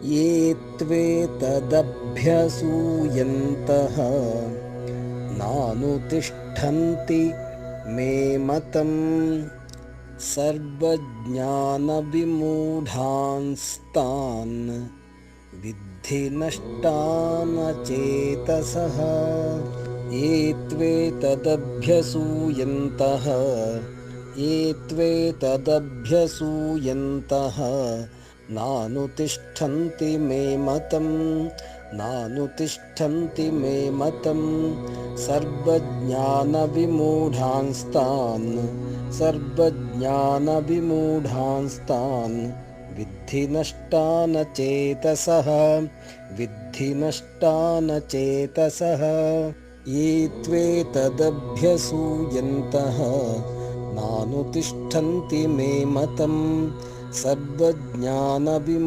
ये त्वेतदभ्यसूयन्तः नानुतिष्ठन्ति मे मतम् सर्वज्ञानविमूढांस्तान् विद्धि नष्टान् चेतसः। ये त्वेतदभ्यसूयन्तः नानुतिष्ठन्ति मे मतम् सर्वज्ञानविमूढांस्तान् विद्धि नष्टान् चेतसः। ये त्वेतदभ्यसूयन्तः नानुतिष्ठन्ति मे मतम् सर्वज्ञानविमूढांस्तान्